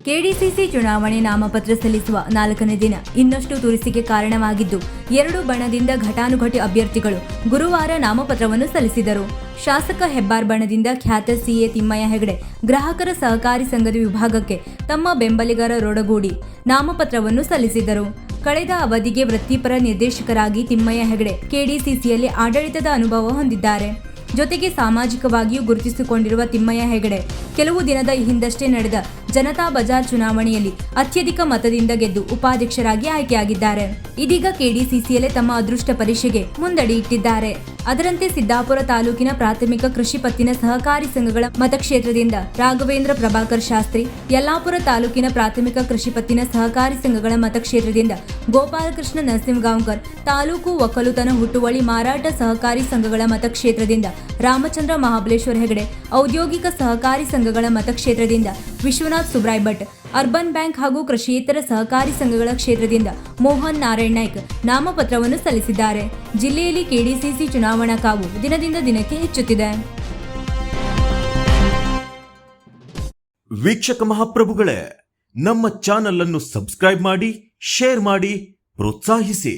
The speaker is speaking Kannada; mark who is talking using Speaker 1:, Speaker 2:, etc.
Speaker 1: ಕೆಡಿಸಿಸಿ ಚುನಾವಣೆ ನಾಮಪತ್ರ ಸಲ್ಲಿಸುವ 4ನೇ ದಿನ ಇನ್ನಷ್ಟು ತುರಿಸಿಗೆ ಕಾರಣವಾಗಿದ್ದು, 2 ಬಣದಿಂದ ಘಟಾನುಘಟಿ ಅಭ್ಯರ್ಥಿಗಳು ಗುರುವಾರ ನಾಮಪತ್ರವನ್ನು ಸಲ್ಲಿಸಿದರು. ಶಾಸಕ ಹೆಬ್ಬಾರ್ ಬಣದಿಂದ ಖ್ಯಾತ ಸಿಎ ತಿಮ್ಮಯ್ಯ ಹೆಗಡೆ ಗ್ರಾಹಕರ ಸಹಕಾರಿ ಸಂಘದ ವಿಭಾಗಕ್ಕೆ ತಮ್ಮ ಬೆಂಬಲಿಗರೊಡಗೂಡಿ ನಾಮಪತ್ರವನ್ನು ಸಲ್ಲಿಸಿದರು. ಕಳೆದ ಅವಧಿಗೆ ವೃತ್ತಿಪರ ನಿರ್ದೇಶಕರಾಗಿ ತಿಮ್ಮಯ್ಯ ಹೆಗಡೆ ಕೆಡಿಸಿಸಿಯಲ್ಲಿ ಆಡಳಿತದ ಅನುಭವ ಹೊಂದಿದ್ದಾರೆ. ಜೊತೆಗೆ ಸಾಮಾಜಿಕವಾಗಿಯೂ ಗುರುತಿಸಿಕೊಂಡಿರುವ ತಿಮ್ಮಯ್ಯ ಹೆಗಡೆ ಕೆಲವು ದಿನದ ಹಿಂದಷ್ಟೇ ನಡೆದ ಜನತಾ ಬಜಾರ್ ಚುನಾವಣೆಯಲ್ಲಿ ಅತ್ಯಧಿಕ ಮತದಿಂದ ಗೆದ್ದು ಉಪಾಧ್ಯಕ್ಷರಾಗಿ ಆಯ್ಕೆಯಾಗಿದ್ದಾರೆ. ಇದೀಗ ಕೆಡಿಸಿಸಿಯಲ್ಲೇ ತಮ್ಮ ಅದೃಷ್ಟ ಪರೀಕ್ಷೆಗೆ ಮುಂದಡಿ ಇಟ್ಟಿದ್ದಾರೆ. ಅದರಂತೆ ಸಿದ್ದಾಪುರ ತಾಲೂಕಿನ ಪ್ರಾಥಮಿಕ ಕೃಷಿ ಪತ್ತಿನ ಸಹಕಾರಿ ಸಂಘಗಳ ಮತಕ್ಷೇತ್ರದಿಂದ ರಾಘವೇಂದ್ರ ಪ್ರಭಾಕರ್ ಶಾಸ್ತ್ರಿ, ಯಲ್ಲಾಪುರ ತಾಲೂಕಿನ ಪ್ರಾಥಮಿಕ ಕೃಷಿ ಪತ್ತಿನ ಸಹಕಾರಿ ಸಂಘಗಳ ಮತಕ್ಷೇತ್ರದಿಂದ ಗೋಪಾಲಕೃಷ್ಣ ನರಸಿಂಹಗಾಂವ್ಕರ್, ತಾಲೂಕು ಒಕ್ಕಲುತನ ಹುಟ್ಟುವಳಿ ಮಾರಾಟ ಸಹಕಾರಿ ಸಂಘಗಳ ಮತಕ್ಷೇತ್ರದಿಂದ ರಾಮಚಂದ್ರ ಮಹಾಬಲೇಶ್ವರ ಹೆಗಡೆ, ಔದ್ಯೋಗಿಕ ಸಹಕಾರಿ ಸಂಘಗಳ ಮತಕ್ಷೇತ್ರದಿಂದ ವಿಶ್ವನಾಥ್ ಸುಬ್ರಾಯ್ ಭಟ್, ಅರ್ಬನ್ ಬ್ಯಾಂಕ್ ಹಾಗೂ ಕೃಷಿಯೇತರ ಸಹಕಾರಿ ಸಂಘಗಳ ಕ್ಷೇತ್ರದಿಂದ ಮೋಹನ್ ನಾರಾಯಣ್ ನಾಯ್ಕ್ ನಾಮಪತ್ರವನ್ನು ಸಲ್ಲಿಸಿದ್ದಾರೆ. ಜಿಲ್ಲೆಯಲ್ಲಿ ಕೆಡಿಸಿಸಿ ಚುನಾವಣಾ ಕಾವು ದಿನದಿಂದ ದಿನಕ್ಕೆ ಹೆಚ್ಚುತ್ತಿದೆ.
Speaker 2: ವೀಕ್ಷಕ ಮಹಾಪ್ರಭುಗಳೇ, ನಮ್ಮ ಚಾನಲ್ ಅನ್ನು ಸಬ್ಸ್ಕ್ರೈಬ್ ಮಾಡಿ, ಶೇರ್ ಮಾಡಿ, ಪ್ರೋತ್ಸಾಹಿಸಿ.